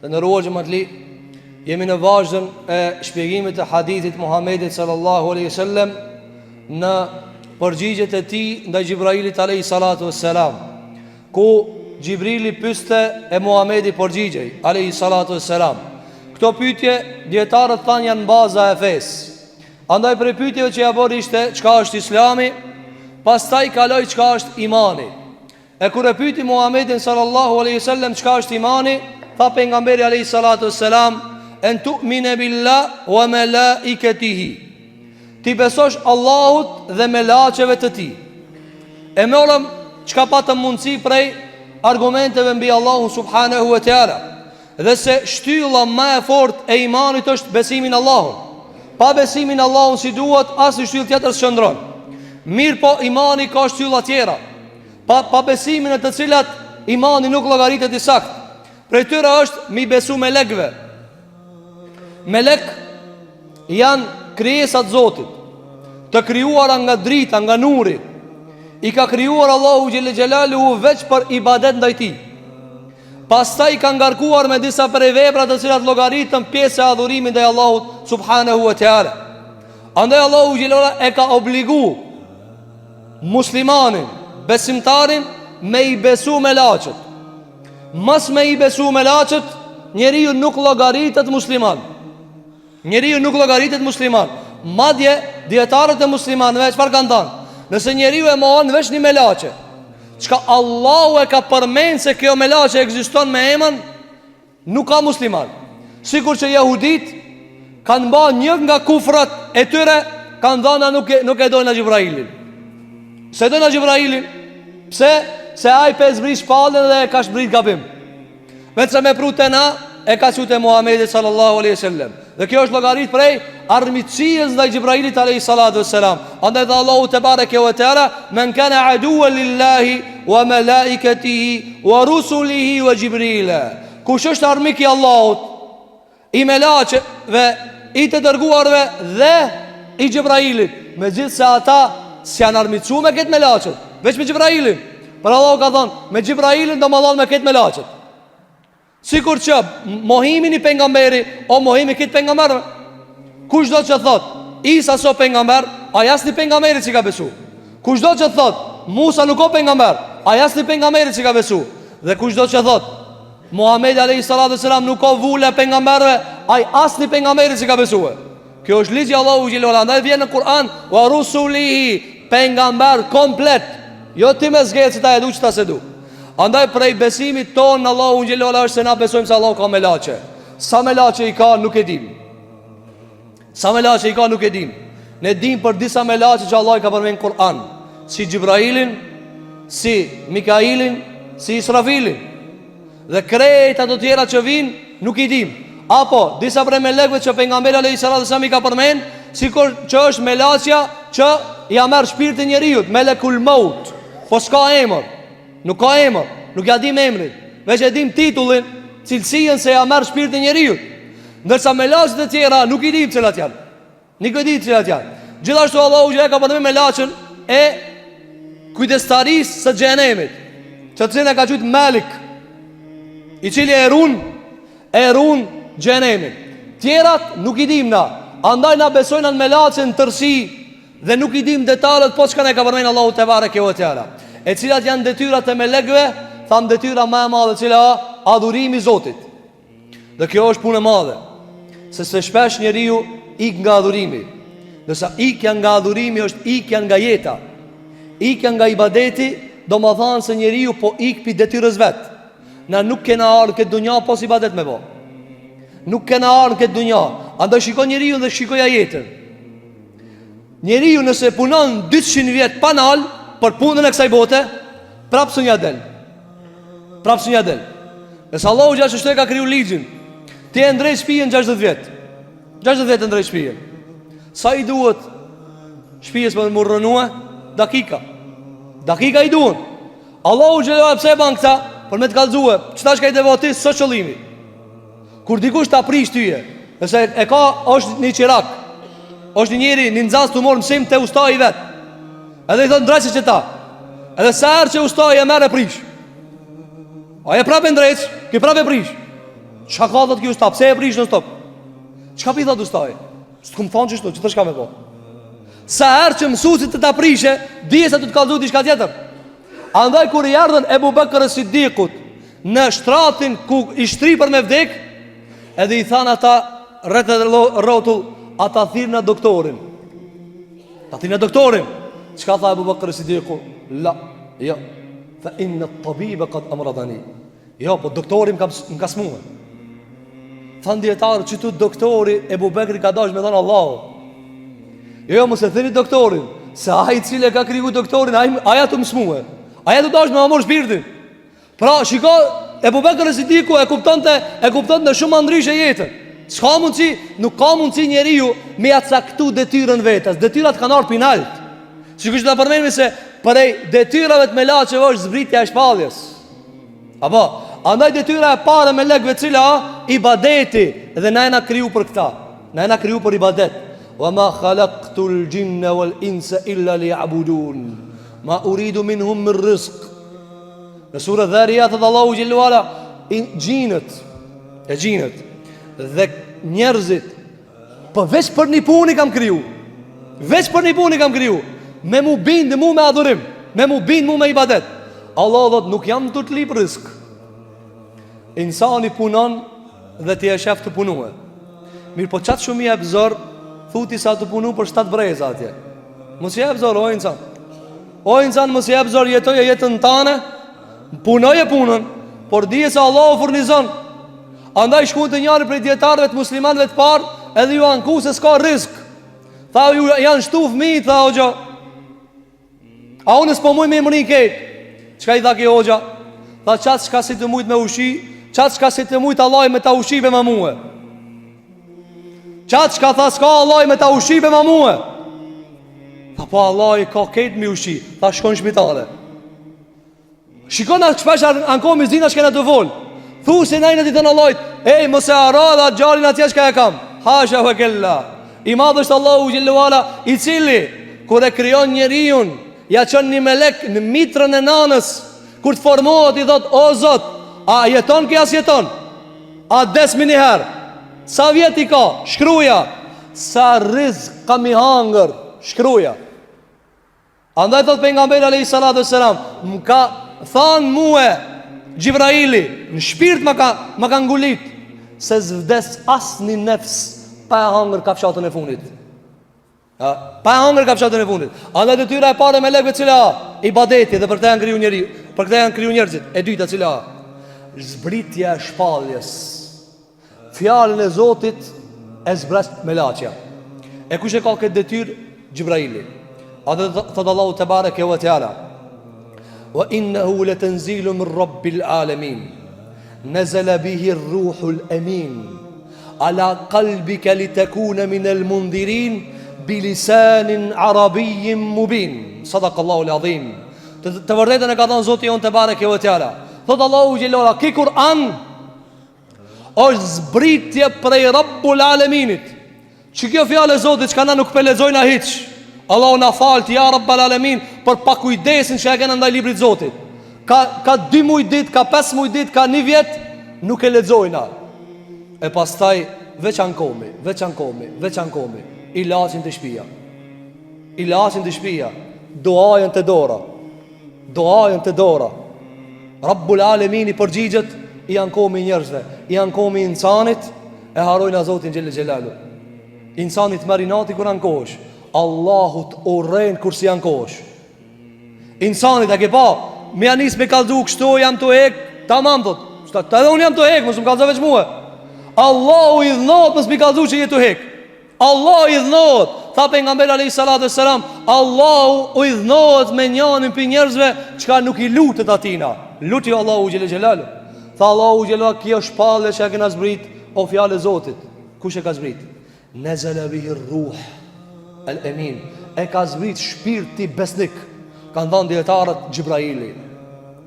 Të nderuar xhamatli, jemi në vazhdën e shpjegimit të hadithit Muhamedit sallallahu alaihi wasallam në përgjigjet e tij ndaj Xhibrailit alayhi salatu wassalam, ku Xhibrili pyeste e Muhamedi përgjigjej alayhi salatu wassalam. Këto pyetje dietarët thanë janë baza e fesë. Andaj për pyetjeve që ja bëri ishte çka është Islami, pastaj kaloi çka është imani. E kur e pyeti Muhamedit sallallahu alaihi wasallam çka është imani, tha pejgamberi alayhi salatu wassalam, en tu'mina billah wa malaikatihi. Ti besosh Allahut dhe melaqeve të tij. E morëm çka patëm mundësi prej argumenteve mbi Allahun subhanahu wa taala. Dhe se shtylla më e fortë e imanit është besimi në Allahun. Pa besimin në Allahun si duhet, asnjë shtyllë tjetër s'qëndron. Mirë po imani ka shtylla tjera. Pa besimin në të cilat imani nuk llogaritet i saktë. Prej tyre është mi besu melekve. Melek janë krijesat Zotit, të krijuara nga drita, nga nuri. I ka krijuar Allahu xhelle xhelaluhu veç për ibadet ndaj tij. Pastaj ka ngarkuar me disa prej vepra të cilat llogaritën pjesë e adhurimit ndaj Allahut subhanahu wa taala. Andaj Allahu xhelaluhu e ka obligu muslimanin, besimtarin, me i besu melaqet. Mas me i besu melaqet, njeriu nuk llogaritet musliman. Njeriu nuk llogaritet musliman. Madje dietarët e muslimanëve çfarë kanë thënë? Nëse njeriu e mohon veç një melaqe, çka Allahu e ka përmend se kjo melaqe ekziston me emën, nuk ka musliman. Sikur që jehudit kanë bërë një nga kufrat e tyre, kanë thënë nuk e dojnë Xhibrailin. Se dojnë Xhibrailin, pse? Se ai pe zbrit shpallën dhe e ka shbrit gabim. Vetë se me prute na, e ka qute Muhamedi sallallahu alaihi wasallam. Dhe kjo është llogarit prej armiqësisë ndaj Xhibrailit alayhi salatu wassalam. Andaj tha Allahu te bareke ve teala, men kana aduwan lillahi wa malaikatihi wa rusulihi wa Jibril. Kush është armik i Allahut, i melaqeve, i të dërguarve dhe i Xhibrailit, megjithse ata s'janë armiqsuar me këtë melaqe, veç me Xhibrailin. Për Allahu ka thonë, me Xhibrailin do më dhonë me këtë melaqet. Sikur që mohimin i pejgamberi, o mohimi këtë pejgamber, kush do që thot Isa so pejgamber, a jasni pejgamberi që ka besu. Kush do që thot Musa nuk o pejgamber, a jasni pejgamberi që ka besu. Dhe kush do që thot Muhamedi alayhi salatu wasalam nuk o vule pejgamberve, ai asni pejgamberi që ka besu. Kjo është ligji Allahu xhelal. Andaj vjen në Kur'an, wa rusulihi, pejgamber komplet. Jo ti me zgjetë që ta edu që ta se du. Andaj prej besimit ton në Allahu xhelala është se na besojmë se Allahu ka melaqe. Sa melaqe i ka nuk e dim. Sa melaqe i ka nuk e dim. Ne dim për disa melaqe që Allah i ka përmend në Kur'an, si Xhibrailin, si Mikailin, si Israfilin. Dhe krejt ato tjera që vinë nuk i dim. Apo disa prej melekëve që pejgamberi alayhi salatu wasallam i ka përmend, sikur që është melaqja që ja merr shpirtin njeriu, melekul maut. Po s'ka emër, nuk ka emër, nuk ja dim emrin, veç e dim titullin, cilësinë se ja merr shpirtin njeriu. Ndërsa melaqet e tjera nuk i dim cilat janë. Nuk i dim cilat janë. Gjithashtu Allahu xhe ka përmendur melaqen e kujdestarisë së xhenemit, që cilën e ka thujt Malik, i cili e run xhenemin. Tjerat nuk i dim na. Andaj na besojnë në melaqen tërsi dhe nuk i dim detalet, po çka ne ka përmendur Allahu te bareke ve teala. E cilat janë detyrat e melekëve, tham detyra më e madhe, cila adhurimi i Zotit. Dhe kjo është punë e madhe, se shpesh njeriu ik nga adhurimi. Nësa ikja nga adhurimi është ikja nga jeta, ikja nga ibadeti, do më thanë se njeriu po ik pi detyrës vet. Na nuk kena ardhur këtë dunja pos ibadet me bo. Nuk kena ardhur këtë dunja. Andaj shikoj njeriu dhe shikoja jetën. Njeriu nëse punon 200 vjet pa nal për punën e kësaj bote, prapë së një del. Nëse Allahu gjashtë e ka kriju ligjin, ti e ndrej shtëpinë 60 vjet. 60 vjet e ndrej shtëpinë. Sa i duhet shtëpisë për të murrënue? Dakika i duhen. Allahu gjellua pse e ban këta? Për me të kallëzue, qëta shka i devotis së qëllimi. Kur dikush të aprish tyje, nëse e ka është një qirak, është një njeri, një nëzans të morë mësim të usta i vetë, edhe i thotë ndrejqë që ta, edhe sërë që usta i e merë e prish, a e prapë ndrejqë, ki prapë e prish. Çka ka thot kjo usta? Pse e prish në stop? Çka pi thot ustaj? S'kum thonë çështo, çfarë shka me po? Sa herë që mësuesit të ta prishe, dije se do të kallëzoj diçka tjetër. Andaj kur i ardhën Ebu Bekr Siddiqut në shtratin ku i shtripër me vdek, edhe i thanë ata rreth rrotull, ata thirrën doktorin. Ta thirrën doktorin. Çka tha Ebu Bekr Siddiqu? La, jo. Fa inna at-tabiba qad amradani. Jo, po doktori më ka smua. Thanë dietarë që tu doktori Ebu Bekri ka dash me thënë Allahu. Jo, mos e thini doktorin, se ai i cili e ka kriju doktorin, ai ato më smua. Ai ato dash me amor shpirtin. Pra, shiko, Ebu Bekri Siddiqu e kuptonte shumë ndryshe jetën. S'ka mundsi, nuk ka mundsi njeriu me ja caktu detyrën vetes. Detyrat kanë ardhur pinalt. Sikur të përmendim se prej detyrave të melaçeve është zbritja e shpalljes. Apo, andaj detyra e parë me lekëve cila ibadeti, dhe na jena kriju për këta. Na jena kriju për ibadet. Wa ma khalaqtul jinna wal insa illa liya'budun. Ma uridu minhum min rizq. Në surën Dhariyat thot Allahu xhallahu ala, gjinët dhe njerëzit veç për një punë kam kriju. Veç për një punë kam kriju. Me mu bindë mu me adhurim, me mu bindë mu me ibadet. Allah dhët nuk jam të të lip rizk. Insani punon dhe ti e shef të punue. Mirë po qatë shumë i e bëzor, thuti sa të punu për 7 breza atje. Mos i e bëzor, o insan. O insan, mos i e bëzor, jetoje jetën tane, punoje punën, por dije se Allah o furnizon. Andaj shku të njëri prej djetarëve të muslimanëve të parë, edhe ju anku se s'ka rizk. Tha ju janë shtu fëmijë, tha hoxha. A unë s'po muj me mërin ketë. Qka i tha ki hoxha? Tha qatë shka si të mujt me ushi, qatë shka si të mujt Allah me ta ushive ma muhe. Qatë shka tha s'ka Allah me ta ushive ma muhe. Tha po Allah i ka ketë mi ushi. Tha shkon shpitale. Shikon atë shpesh anko mi zina shkena të volë. Thu se najnë të të në lojt, ej mëse ara dhe atë gjarin atje shka e kam. Hasha vë kella. I madhë është Allahu Gjelluala, i cili kur e kryon njeriun, ja qënë një melek në mitrën e nanës, kur të formohet i thot, o Zot, a jeton kja s'jeton? A desmi njëherë? Sa vjet i ka? Shkruja. Sa rizk kam i hangër? Shkruja. Andaj thot pejgamberi alayhi salatu wassalam, më ka thanë muhe Gjibraili, në shpirt më ka ngulit, se zvdes asë një nefs pa e hangër kafshatën e fundit. Pa e hangër kafshatën e fundit. Andaj detyra e parë me lekëve cila ibadeti, dhe për këtë janë kriju njeri, për këtë janë kriju njerëzit. E dyta cila zbritja e shpalljes. Fjalën e Zotit e zbrast me laçja. E kush e ka këtë detyrë? Gjibraili. A dhe thot Allahu te bareke ve teala, wa innahu latanzilu min rabbil alamin, nazala bihi ar-ruhul amin ala qalbika litakuna min al-mundhirin bilisanin arabiyyin mubin. Sadaqallahu al-azim. Të vërtetën e ka thënë Zoti on te bareke ve teala. Thot Allahu xhelala, ki Kur'an është zbritje prej Rabbul Alaminit. Që kjo fjallë e Zotit që ka na nuk pe lexojna hiç. Allahu na falt ja Rabbul Alamin për pakujdesin që e kena ndaj librit Zotit. Ka 2 muaj dit, ka 5 muaj dit, ka 1 vjet nuk e lexojna. E pastaj veç ankomi, i lasin të shtëpia. I lasin të shtëpia, duajën të dora. Rabbul Alamin i përgjigjet, i ankomi njerëzve, i ankomi insanit, e harojnë a Zotin Gjelle Gjelalu. Insanit marinati kur ankohesh, Allahut urren kur si ankohesh. Insanit a ke pa, me janis me kaldu kështu, jam të hek, tamam thot, të edhe unë jam të hek, mësë më kaldu veç muhe. Allahu i dhnot mësë mi kaldu që jetu hek. Allahu i dhnot. Tha pejgamberi alayhi salatu wassalam, Allahu i dhnot me njanin për njerëzve çka nuk i lutet atina. Luti Allahu Gjelle Gjelalu. Tha Allahu Gjelalu, kjo shpallje që e kena zbrit, o fjallë e Zotit. Kush e ka zbrit? Nazala bihi ar-ruh al-amin. E ka zbrit shpirti besnik. Kanë thënë dietarët Gjibraili.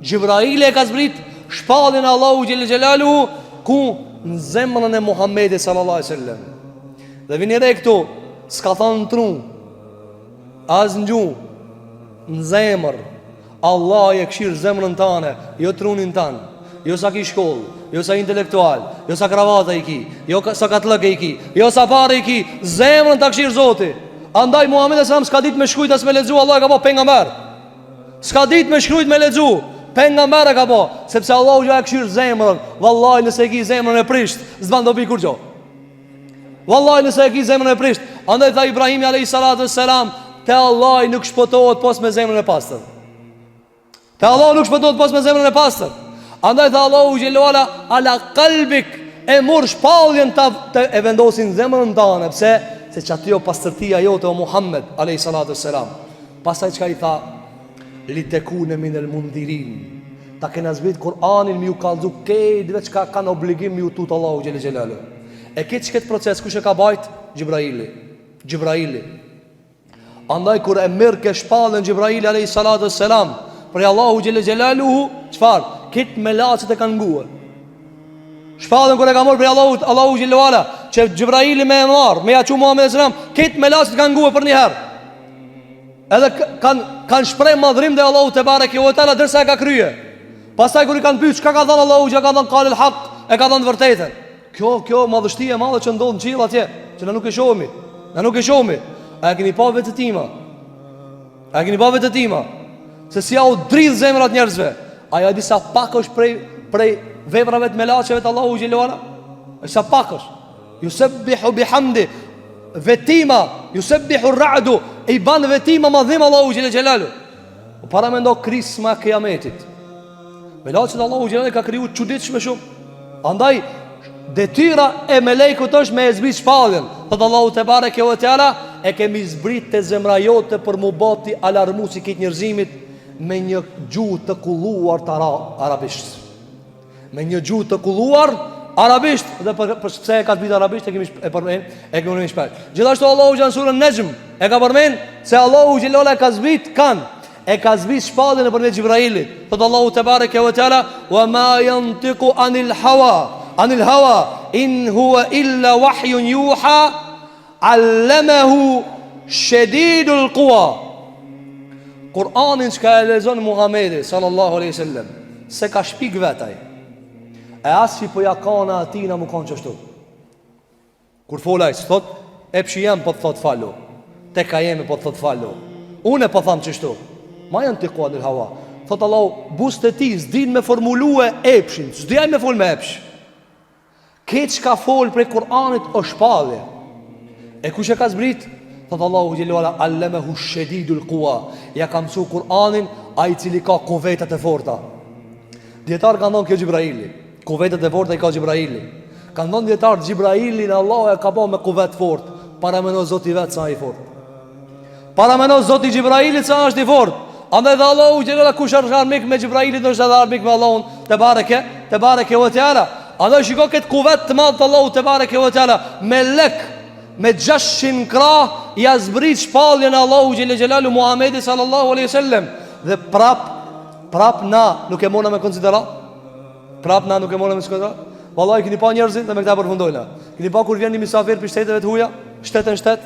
Gjibraili e ka zbrit shpalljen e Allahu Gjelle Gjelalu ku në zemrën e Muhamedit sallallahu alaihi wasallam. Dhe vini re këtu, s'ka thënë tru, as në gjuhë, në zemër. Allah e këshirë zemrën tane, jo trunin tanë, jo sa ki shkollë, jo sa intelektual, jo sa kravata i ki, jo sa katlëk i ki, jo sa pare i ki, zemrën ta këshirë Zoti. Andaj Muhamedi s.a.s. s'ka ditë me shkrujt as me lexu, Allah e ka po pejgamber. S'ka ditë me shkrujt me lexu, pejgamber e ka po, sepse Allahu ja e këshirë zemrën. Vallahi nëse e ki zemrën e prisht, s'ban dobi kur gjo. Wallahi nëse e ki zemrën e prisht. Andaj tha Ibrahimi alayhi salatu wassalam, te Allah nuk shpëtohet pos me zemrën e pastër. Te Allah nuk shpëtohet pos me zemrën e pastër. Andaj tha Allahu xhelalu ala qalbik, e mor shpalljen të e vendosin zemrën tënde, pse se çati o pastërtia jote o Muhammed alayhi salatu wassalam. Pastaj çka i tha, li tekune min el mundirin, ta kena zbrit Kur'anin mi u kallzu këtë veç ka kanë obligim mi u tut Allahu xhelalu. E këtë që këtë proces, kush e ka bajt? Gjibraili. Andaj kur e mërë ke shpallën Gjibraili alayhi salatu wassalam, për Allahu gjele gjelaluhu, qëfar? Këtë me lacët e kanë nguë. Shpallën kur e ka mërë për Allahu gjele wala, që Gjibraili me e marë, me jaqu Muhammed e sallam, këtë me lacët kanë nguë për njëherë. Edhe kanë shprej madhrim dhe Allahu te bareke ve teala dërsa e ka krye. Pastaj kur i kanë pyet çka ka thënë Allahu, që ka thënë qalil haq, e ka thënë vërtetën. Kjo madhështia e madhe që ndodh në qiell atje, që na nuk e shohim. A e keni pa vetë tima? Se si au dridh zemrat njerëzve. Aja di sa pak është prej veprave të melaçeve të Allahu xhelalu ala. Sa pak është. Yusabbihu bihamdi. Vetima, yusabbihu ar-ra'du, i ban vetima madhim Allahu xhelalu. Para mendo krisma e kiametit. Melaçet Allahu xhelalu ka kriju çuditshme shumë. Andaj detyra e melekut është me e zbrit shpalljen. Thot Allahu te bareke ve teala, e kemi zbrit te zemra jote për mu bati alarmusi këtë njerëzimit me një gjuhë të kulluar të arabisht. Me një gjuhë të kulluar arabisht, dhe për pse e ka zbrit arabisht e kemi shpall. Gjithashtu Allahu xhan surën Najm e ka përmend se Allahu xhelala e ka zbrit e ka zbrit shpalljen nëpërmjet Gjibrailit. Thot Allahu te bareke ve teala, wa ma yantiqu anil hawa in huwa illa wahyun yuha allamahu shadidul quwa. Kur'anin që ka e lezon Muhamedi sallallahu alaihi sallam, se ka shpik vetaj, e asë që po jakana atina mu kanë qështu. Kur folaj së thot, e pëshi jem po të thot fallo, te ka jemi po të thot fallo, une po thamë qështu. Ma janë të kuat në hawa. Thot Allah, bus të ti zdin me formulue epshin, zdjaj me fol me epsh. Këtë që ka fol prej Kur'anit o shpallje. E kush e ka zbrit? Thot Allahu gjellu ala, allemehu shedidul quwa, ja ka mësu Kur'anin a i cili ka kuvetat e forta. Djetarë ka ndonë kjo Gjibraili, kuvetat e forta i ka Gjibraili. Ka ndonë djetarë Gjibraili në Allah e ka ba me kuvet fort. Para meno zoti vetë sa i fort, para meno zoti Gjibrailit sa është i fort. Andaj dhe Allahu gjellu ala, kush është armik me Gjibrailit, nështë edhe armik me Allahun te bareke vë tjara. Andaj shiko këtë kuvet të madhë të Allahu te bareke vë tjara, me lek, me 600 krah, ja zbrit shpalljen e Allahu xhelalu Muhamedi sallallahu alaihi wasallam. Dhe prap na nuk e mona me konsidera. Vallahi keni pa njerëzit dhe me këta përfundojna. Keni pa kur vjen një misafir për shteteve të huaja, shtet.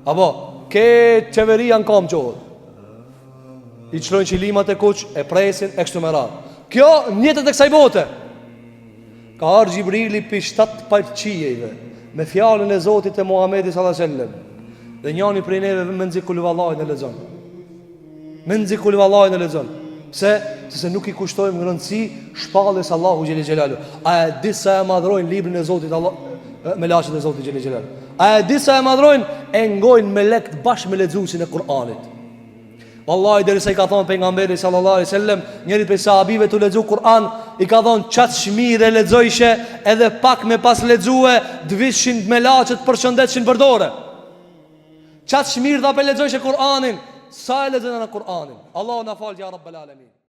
Apo ke qeveria në kam qohët, i qlojnë qilimat e kuq, e presin, e kështu me radhë. Kjo njetët e kësaj bote. Ka arë Gjibrili për 7 parqijeve me fjallën e Zotit e Muhamedi sallallahu alaihi wasallam. Dhe njani prej neve me nëzi kulivallajnë e lezon. Se nuk i kushtojmë në rëndësi shpallës Allahu xhelalu. A e di sa e madhrojnë librin e Zotit Allah, me lashët e Zotit xhelalu. A e di sa e madhrojnë e ngojnë me lekt bashkë me lexuesin e Kur'anit. Wallahi derisa i ka thonë pejgamberi sallallahu alaihi wasallam, njëri prej sahabive të lexu Kur'an, i ka thonë çat çmire lexojshe, edhe pak me pas lexue, dvishin me laçet përshëndetshin për dorë. Çat çmir dha pe lexojshe Kur'anin, sa e lexon në Kur'anin. Allahu na fal ya rabbal alamin.